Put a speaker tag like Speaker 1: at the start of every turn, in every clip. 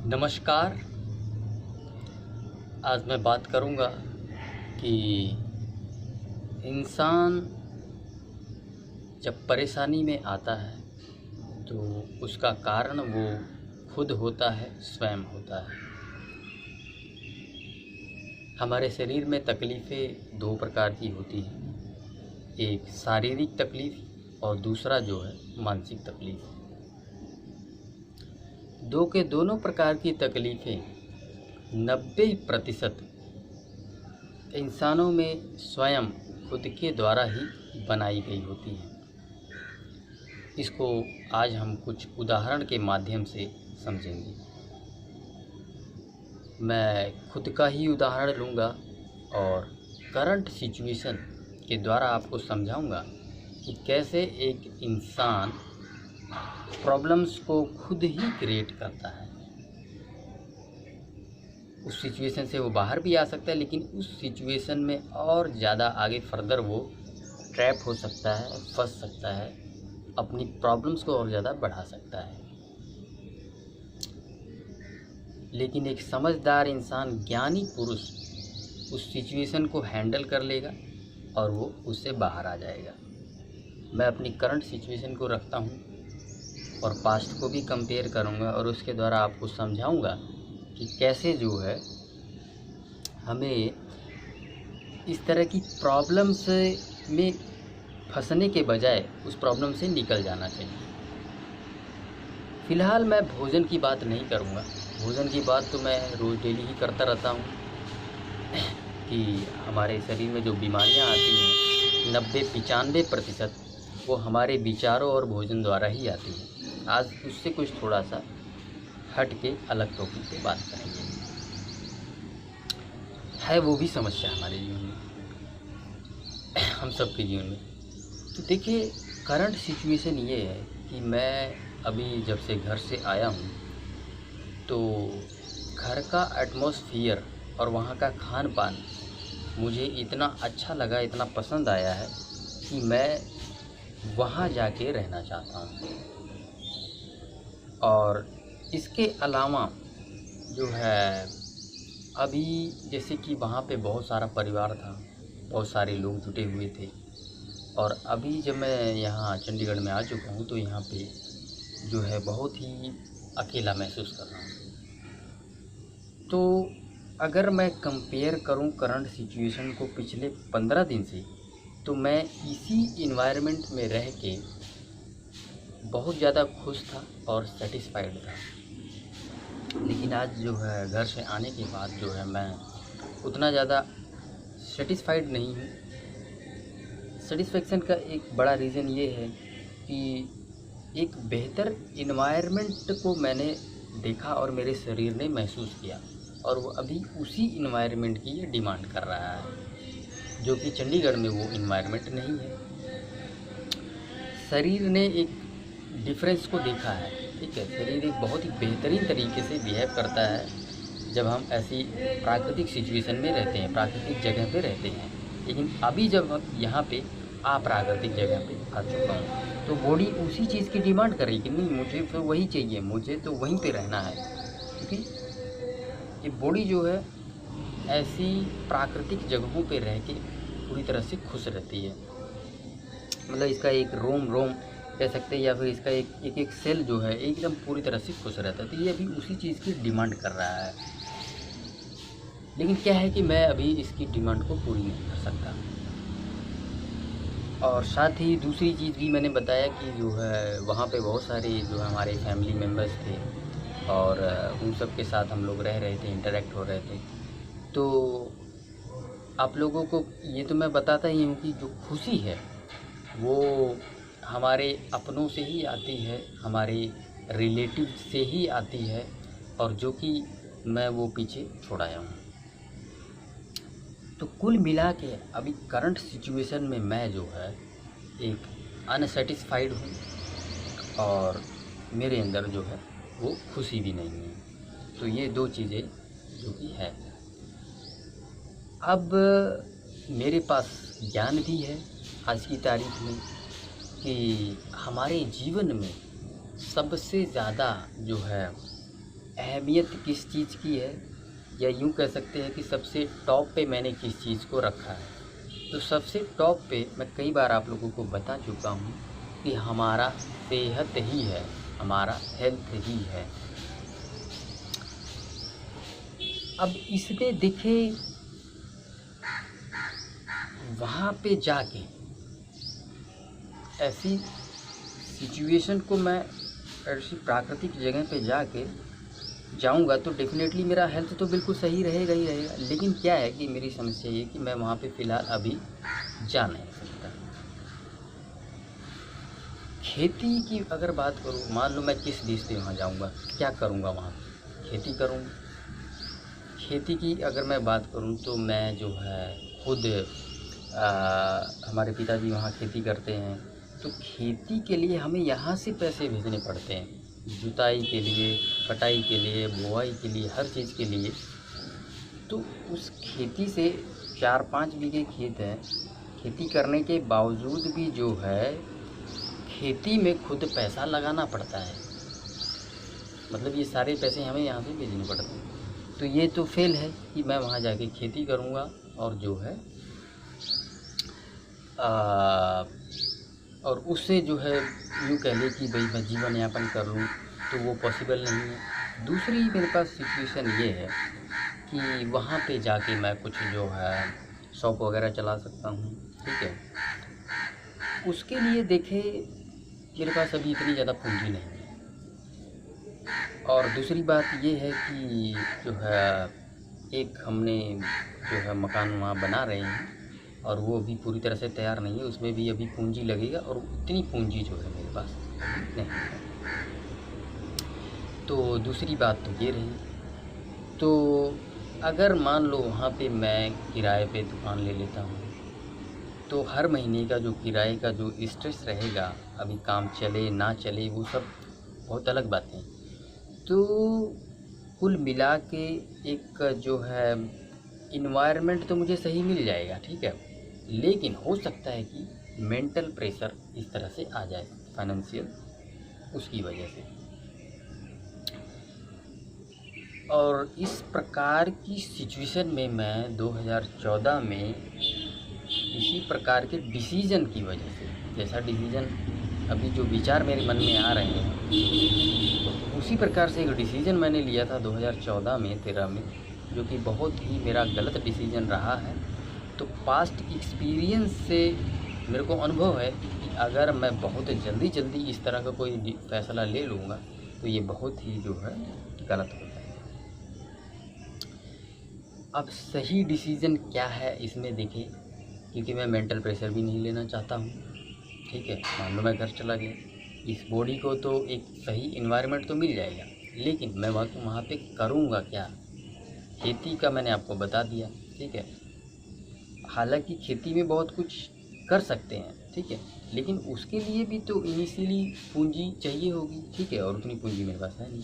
Speaker 1: नमस्कार। आज मैं बात करूंगा कि इंसान जब परेशानी में आता है तो उसका कारण वो खुद होता है, स्वयं होता है। हमारे शरीर में तकलीफ़ें दो प्रकार की होती हैं, एक शारीरिक तकलीफ़ और दूसरा जो है मानसिक तकलीफ़। दो के दोनों प्रकार की तकलीफ़ें 90% इंसानों में स्वयं खुद के द्वारा ही बनाई गई होती हैं। इसको आज हम कुछ उदाहरण के माध्यम से समझेंगे। मैं खुद का ही उदाहरण लूँगा और करंट सिचुएशन के द्वारा आपको समझाऊँगा कि कैसे एक इंसान प्रॉब्लम्स को खुद ही क्रिएट करता है। उस सिचुएशन से वो बाहर भी आ सकता है, लेकिन उस सिचुएशन में और ज़्यादा आगे फर्दर वो ट्रैप हो सकता है, फंस सकता है, अपनी प्रॉब्लम्स को और ज़्यादा बढ़ा सकता है। लेकिन एक समझदार इंसान, ज्ञानी पुरुष उस सिचुएशन को हैंडल कर लेगा और वो उससे बाहर आ जाएगा। मैं अपनी करंट सिचुएशन को रखता हूँ और पास्ट को भी कंपेयर करूँगा और उसके द्वारा आपको समझाऊँगा कि कैसे जो है हमें इस तरह की प्रॉब्लम्स में फंसने के बजाय उस प्रॉब्लम से निकल जाना चाहिए। फ़िलहाल मैं भोजन की बात नहीं करूँगा। भोजन की बात तो मैं रोज़ डेली ही करता रहता हूँ कि हमारे शरीर में जो बीमारियाँ आती हैं 90-95% वो हमारे विचारों और भोजन द्वारा ही आती हैं। आज उससे कुछ थोड़ा सा हट के अलग टॉपिक पे बात करेंगे। है वो भी समस्या हमारे जीवन में, हम सबके जीवन में। तो देखिए, करंट सिचुएशन ये है कि मैं अभी जब से घर से आया हूँ तो घर का एटमॉस्फेयर और वहाँ का खान पान मुझे इतना अच्छा लगा, इतना पसंद आया है कि मैं वहाँ जाके रहना चाहता हूँ। और इसके अलावा जो है अभी जैसे कि वहाँ पे बहुत सारा परिवार था, बहुत सारे लोग जुटे हुए थे, और अभी जब मैं यहाँ चंडीगढ़ में आ चुका हूँ तो यहाँ पे जो है बहुत ही अकेला महसूस कर रहा हूँ। तो अगर मैं कंपेयर करूँ करंट सिचुएशन को पिछले 15 दिन से, तो मैं इसी इन्वायरमेंट में रह के बहुत ज़्यादा खुश था और सेटिस्फाइड था। लेकिन आज जो है घर से आने के बाद जो है मैं उतना ज़्यादा सेटिस्फाइड नहीं हूँ। सेटिस्फेक्शन का एक बड़ा रीज़न ये है कि एक बेहतर इन्वायरमेंट को मैंने देखा और मेरे शरीर ने महसूस किया, और वो अभी उसी इन्वायरमेंट की ये डिमांड कर रहा है, जो कि चंडीगढ़ में वो इन्वायरमेंट नहीं है। शरीर ने एक डिफरेंस को देखा है, ठीक है। शरीर एक बहुत ही बेहतरीन तरीके से बिहेव करता है जब हम ऐसी प्राकृतिक सिचुएशन में रहते हैं, प्राकृतिक जगह पे रहते हैं। लेकिन अभी जब हम यहाँ पे अप्राकृतिक जगह पे आ चुका हूँ तो बॉडी उसी चीज़ की डिमांड कर रही है कि नहीं, मुझे तो वही चाहिए, मुझे तो वहीं पे रहना है। क्योंकि ये बॉडी जो है ऐसी प्राकृतिक जगहों पे रह के पूरी तरह से खुश रहती है। मतलब इसका एक रोम रोम कह सकते हैं, या फिर इसका एक सेल जो है एकदम पूरी तरह से खुश रहता है। तो ये अभी उसी चीज़ की डिमांड कर रहा है। लेकिन क्या है कि मैं अभी इसकी डिमांड को पूरी नहीं कर सकता। और साथ ही दूसरी चीज़ भी मैंने बताया कि जो है वहाँ पे बहुत सारे जो हमारे फैमिली मेम्बर्स थे और उन सब के साथ हम लोग रह रहे थे, इंटरेक्ट हो रहे थे। तो आप लोगों को ये तो मैं बताता ही हूँ कि जो खुशी है वो हमारे अपनों से ही आती है, हमारे रिलेटिव से ही आती है, और जो कि मैं वो पीछे छोड़ आया हूँ। तो कुल मिला के अभी करंट सिचुएशन में मैं जो है एक अनसेटिस्फाइड हूँ और मेरे अंदर जो है वो खुशी भी नहीं है। तो ये दो चीज़ें जो कि है। अब मेरे पास ज्ञान भी है आज की तारीख में कि हमारे जीवन में सबसे ज़्यादा जो है अहमियत किस चीज़ की है, या यूँ कह सकते हैं कि सबसे टॉप पे मैंने किस चीज़ को रखा है। तो सबसे टॉप पे मैं कई बार आप लोगों को बता चुका हूँ कि हमारा सेहत ही है, हमारा हेल्थ ही है। अब इसमें देखिए, वहाँ पे जाके ऐसी सिचुएशन को मैं ऐसी प्राकृतिक जगह पे जाके जाऊंगा तो डेफ़िनेटली मेरा हेल्थ तो बिल्कुल सही रहेगा ही रहेगा। लेकिन क्या है कि मेरी समस्या ये कि मैं वहाँ पे फ़िलहाल अभी जा नहीं सकता। खेती की अगर बात करूँ, मान लो मैं किस बेस पे वहाँ जाऊँगा, क्या करूँगा वहाँ? खेती करूँगा। खेती की अगर मैं बात करूँ तो मैं जो है खुद हमारे पिताजी वहाँ खेती करते हैं, तो खेती के लिए हमें यहाँ से पैसे भेजने पड़ते हैं, जुताई के लिए, कटाई के लिए, बुआई के लिए, हर चीज़ के लिए। तो उस खेती से 4-5 बीघे खेत है, खेती करने के बावजूद भी जो है खेती में खुद पैसा लगाना पड़ता है। मतलब ये सारे पैसे हमें यहाँ से भेजने पड़ते हैं। तो ये तो फेल है कि मैं वहाँ जाके खेती करूँगा और जो है और उससे जो है यूँ कह लें कि भाई मैं जीवन यापन कर लूँ, तो वो पॉसिबल नहीं है। दूसरी मेरे पास सिचुएशन ये है कि वहाँ पे जाके मैं कुछ जो है शॉप वगैरह चला सकता हूँ, ठीक है। उसके लिए देखिए मेरे पास अभी इतनी ज़्यादा पूंजी नहीं है, और दूसरी बात ये है कि जो है एक हमने जो है मकान वहाँ बना रहे हैं और वो अभी पूरी तरह से तैयार नहीं है, उसमें भी अभी पूंजी लगेगा और उतनी पूंजी जो है मेरे पास नहीं है। तो दूसरी बात तो ये रही। तो अगर मान लो वहाँ पे मैं किराए पे दुकान ले लेता हूँ, तो हर महीने का जो किराए का जो स्ट्रेस रहेगा, अभी काम चले ना चले वो सब बहुत अलग बातें। तो कुल मिला के एक जो है इन्वायरमेंट तो मुझे सही मिल जाएगा, ठीक है, लेकिन हो सकता है कि मेंटल प्रेशर इस तरह से आ जाए फाइनेंशियल, उसकी वजह से। और इस प्रकार की सिचुएशन में मैं 2014 में इसी प्रकार के डिसीज़न की वजह से, जैसा डिसीज़न अभी जो विचार मेरे मन में आ रहे हैं, उसी प्रकार से एक डिसीज़न मैंने लिया था 2014 में 13 में, जो कि बहुत ही मेरा गलत डिसीज़न रहा है। तो पास्ट एक्सपीरियंस से मेरे को अनुभव है कि अगर मैं बहुत जल्दी इस तरह का कोई फ़ैसला ले लूँगा तो ये बहुत ही जो है गलत होता है। अब सही डिसीज़न क्या है इसमें देखिए, क्योंकि मैं मेंटल प्रेशर भी नहीं लेना चाहता हूँ, ठीक है। मान लो मैं घर चला गया, इस बॉडी को तो एक सही इन्वायरमेंट तो मिल जाएगा, लेकिन मैं वहाँ पे करूँगा क्या? खेती का मैंने आपको बता दिया, ठीक है। हालांकि खेती में बहुत कुछ कर सकते हैं, ठीक है, लेकिन उसके लिए भी तो इनिशियली पूंजी चाहिए होगी, ठीक है, और उतनी पूंजी मेरे पास है नहीं,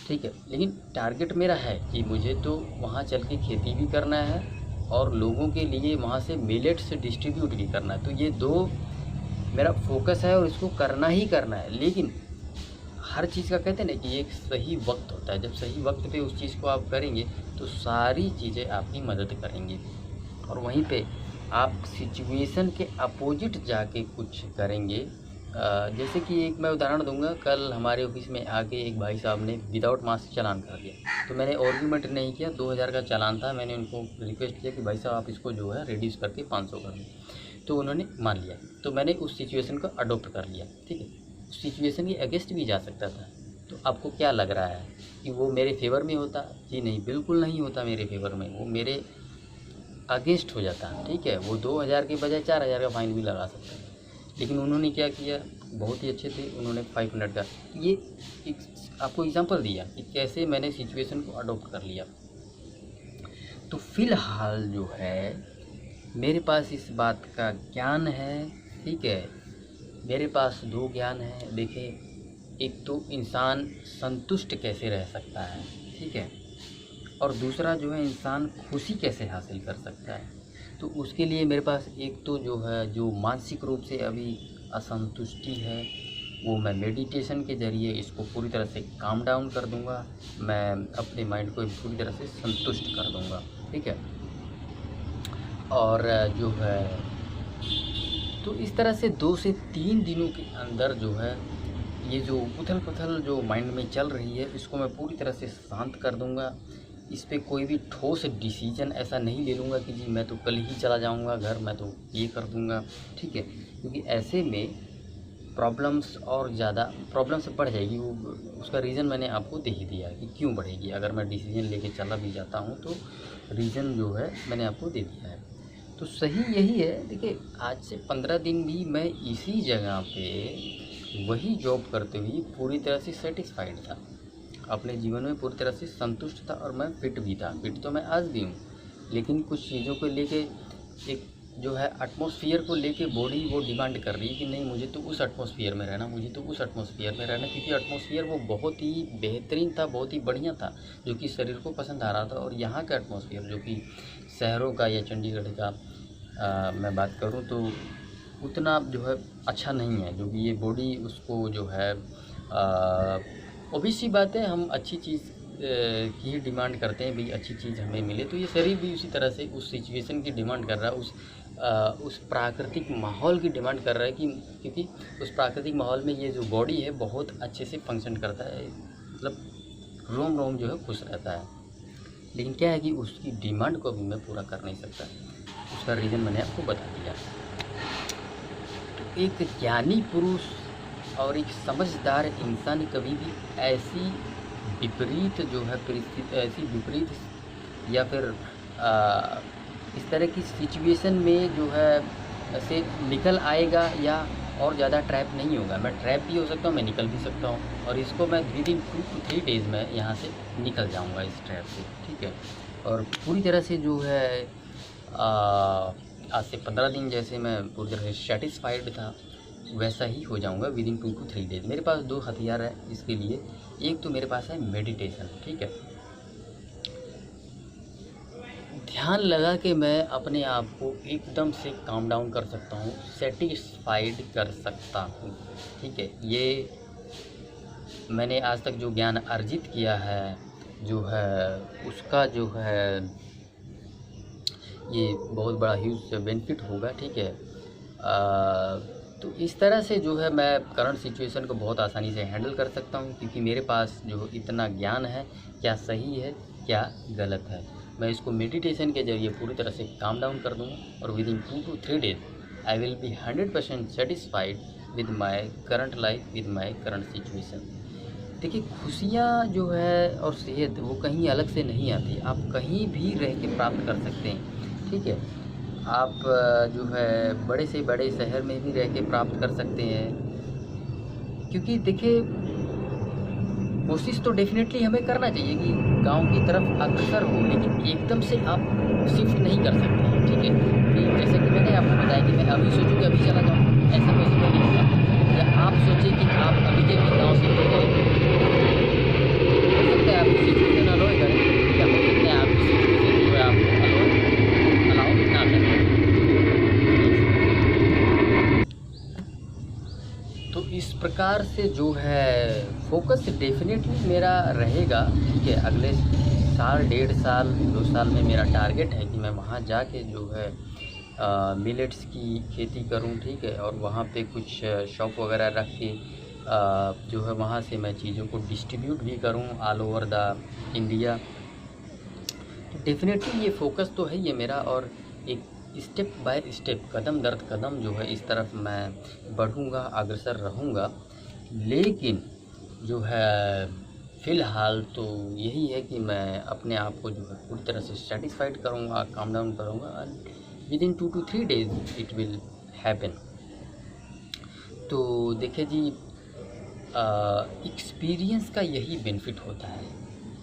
Speaker 1: ठीक है। लेकिन टारगेट मेरा है कि मुझे तो वहाँ चल के खेती भी करना है और लोगों के लिए वहाँ से मिलेट्स डिस्ट्रीब्यूट भी करना है। तो ये दो मेरा फोकस है और इसको करना ही करना है। लेकिन हर चीज़ का कहते हैं ना कि एक सही वक्त होता है, जब सही वक्त पे उस चीज़ को आप करेंगे तो सारी चीज़ें आपकी मदद करेंगी, और वहीं पे आप सिचुएशन के अपोजिट जाके कुछ करेंगे। जैसे कि एक मैं उदाहरण दूंगा, कल हमारे ऑफिस में आके एक भाई साहब ने विदाउट मास्क चालान कर दिया, तो मैंने आर्गूमेंट नहीं किया, 2000 का चालान था, मैंने उनको रिक्वेस्ट किया कि भाई साहब आप इसको जो है रिड्यूस करके 500 कर दें, तो उन्होंने मान लिया। तो मैंने उस सिचुएशन को अडोप्ट कर लिया, ठीक है। उस सिचुएशन के अगेंस्ट भी जा सकता था, तो आपको क्या लग रहा है कि वो मेरे फेवर में होता? जी नहीं, बिल्कुल नहीं होता मेरे फेवर में, वो मेरे अगेंस्ट हो जाता, ठीक है। वो 2000 के बजाय 4000 का फ़ाइन भी लगा सकते हैं, लेकिन उन्होंने क्या किया, बहुत ही अच्छे थे, उन्होंने 5 मिनट का ये एक आपको एग्जांपल दिया कि कैसे मैंने सिचुएशन को अडॉप्ट कर लिया। तो फ़िलहाल जो है मेरे पास इस बात का ज्ञान है, ठीक है। मेरे पास 2 ज्ञान है। देखिए, एक तो इंसान संतुष्ट कैसे रह सकता है, ठीक है, और दूसरा जो है इंसान खुशी कैसे हासिल कर सकता है। तो उसके लिए मेरे पास एक तो जो है, जो मानसिक रूप से अभी असंतुष्टि है, वो मैं मेडिटेशन के ज़रिए इसको पूरी तरह से काम डाउन कर दूँगा। मैं अपने माइंड को पूरी तरह से संतुष्ट कर दूँगा, ठीक है। और जो है तो इस तरह से 2 से 3 दिनों के अंदर जो है ये जो उथल-पुथल जो माइंड में चल रही है, इसको मैं पूरी तरह से शांत कर दूँगा। इस पे कोई भी ठोस डिसीज़न ऐसा नहीं ले लूँगा कि जी मैं तो कल ही चला जाऊँगा घर, मैं तो ये कर दूँगा, ठीक है। क्योंकि ऐसे में प्रॉब्लम्स और ज़्यादा प्रॉब्लम्स बढ़ जाएगी। वो उसका रीज़न मैंने आपको दे ही दिया है कि क्यों बढ़ेगी। अगर मैं डिसीज़न लेके चला भी जाता हूँ तो रीज़न जो है मैंने आपको दे दिया है। तो सही यही है, देखिए आज से 15 दिन भी मैं इसी जगह पे वही जॉब करते हुए पूरी तरह से सेटिस्फाइड था। अपने जीवन में पूरी तरह से संतुष्ट था और मैं फिट भी था। फिट तो मैं आज भी हूँ, लेकिन कुछ चीज़ों को लेके एक जो है एटमॉस्फेयर को लेके बॉडी वो डिमांड कर रही है कि नहीं मुझे तो उस एटमॉस्फेयर में रहना, मुझे तो उस एटमॉस्फेयर में रहना, क्योंकि एटमॉस्फेयर वो बहुत ही बेहतरीन था, बहुत ही बढ़िया था, जो कि शरीर को पसंद आ रहा था। और यहाँ का एटमॉस्फेयर जो कि शहरों का या चंडीगढ़ का मैं बात करूँ तो उतना जो है अच्छा नहीं है, जो कि ये बॉडी उसको जो है ऑब्वियस सी बात है, हम अच्छी चीज़ की ही डिमांड करते हैं, भाई अच्छी चीज़ हमें मिले। तो ये शरीर भी उसी तरह से उस सिचुएशन की डिमांड कर रहा है, उस प्राकृतिक माहौल की डिमांड कर रहा है कि क्योंकि उस प्राकृतिक माहौल में ये जो बॉडी है बहुत अच्छे से फंक्शन करता है, मतलब रोम रोम जो है खुश रहता है। लेकिन क्या है कि उसकी डिमांड को भी मैं पूरा कर नहीं सकता। उसका रीज़न मैंने आपको बता दिया। तो एक ज्ञानी पुरुष और एक समझदार इंसान कभी भी ऐसी विपरीत जो है परिस्थिति, ऐसी विपरीत या फिर इस तरह की सिचुएशन में जो है ऐसे निकल आएगा या और ज़्यादा ट्रैप नहीं होगा। मैं ट्रैप भी हो सकता हूँ, मैं निकल भी सकता हूँ, और इसको मैं विदिन 2 to 3 डेज़ में यहाँ से निकल जाऊँगा इस ट्रैप से, ठीक है। और पूरी तरह से जो है आज से 15 दिन जैसे मैं पूरी तरह से सैटिस्फाइड था, वैसा ही हो जाऊंगा विदिन 2 to 3 डेज़। मेरे पास 2 हथियार है इसके लिए। एक तो मेरे पास है मेडिटेशन, ठीक है। ध्यान लगा के मैं अपने आप को एकदम से काम डाउन कर सकता हूँ, सेटिस्फाइड कर सकता हूँ, ठीक है। ये मैंने आज तक जो ज्ञान अर्जित किया है जो है उसका जो है ये बहुत बड़ा ह्यूज बेनिफिट होगा, ठीक है। तो इस तरह से जो है मैं करंट सिचुएशन को बहुत आसानी से हैंडल कर सकता हूँ, क्योंकि मेरे पास जो इतना ज्ञान है, क्या सही है क्या गलत है, मैं इसको मेडिटेशन के ज़रिए पूरी तरह से काम डाउन कर दूँगा। और within 2 to 3 days I will be 100% satisfied with my current life, with my current situation. देखिए खुशियाँ जो है और सेहत वो कहीं अलग से नहीं आती, आप कहीं भी रह के प्राप्त कर सकते हैं, ठीक है। आप जो है बड़े से बड़े शहर में भी रह के प्राप्त कर सकते हैं, क्योंकि देखिए कोशिश तो डेफिनेटली हमें करना चाहिए कि गांव की तरफ अग्रसर हो, लेकिन एकदम से आप शिफ्ट नहीं कर सकते हैं, ठीक है। कि जैसे कि मैंने आपको बताया कि मैं अभी सोचूं कि अभी चला जाऊँ, ऐसा पॉसिबल नहीं होगा। या आप सोचें कि आप अभी के भी गाँव से हो सकता है आपकी सिचुएशन अलाउ करें, या हो सकता है आपकी सिचुएशन जो है आपको अलाउ ना करें। तो इस प्रकार से जो है फोकस डेफिनेटली मेरा रहेगा, ठीक है। अगले साल, 1.5 साल, 2 साल में मेरा टारगेट है कि मैं वहाँ जाके जो है मिलेट्स की खेती करूँ, ठीक है। और वहाँ पे कुछ शॉप वगैरह रख के जो है वहाँ से मैं चीज़ों को डिस्ट्रीब्यूट भी करूँ ऑल ओवर द इंडिया। तो डेफिनेटली ये फोकस तो है ये मेरा, और एक स्टेप बाय स्टेप, कदम दर कदम जो है इस तरफ मैं बढ़ूँगा, अग्रसर रहूँगा। लेकिन जो है फ़िलहाल तो यही है कि मैं अपने आप को जो है पूरी तरह से सेटिस्फाइड करूँगा, काम डाउन करूँगा, and within 2 to 3 days it will happen. तो देखिए जी एक्सपीरियंस का यही बेनिफिट होता है,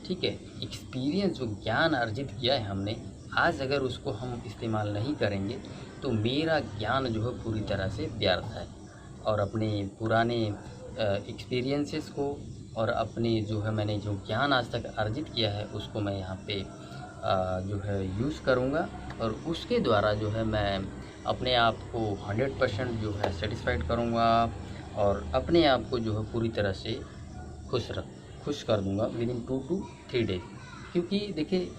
Speaker 1: ठीक है। एक्सपीरियंस जो ज्ञान अर्जित किया है हमने, आज अगर उसको हम इस्तेमाल नहीं करेंगे तो मेरा ज्ञान जो है पूरी तरह से व्यर्थ है। और अपने पुराने एक्सपीरियंसेस को और अपने जो है मैंने जो ज्ञान आज तक अर्जित किया है उसको मैं यहाँ पे जो है यूज़ करूँगा, और उसके द्वारा जो है मैं अपने आप को 100% जो है सेटिस्फाइड करूँगा, और अपने आप को जो है पूरी तरह से खुश कर दूंगा विद इन 2 to 3 डेज। क्योंकि देखिए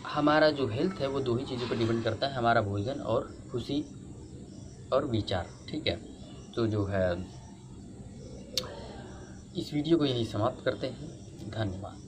Speaker 1: हमारा जो हेल्थ है वो 2 ही चीज़ों पर डिपेंड करता है, हमारा भोजन और खुशी और विचार, ठीक है। तो जो है इस वीडियो को यहीं समाप्त करते हैं। धन्यवाद।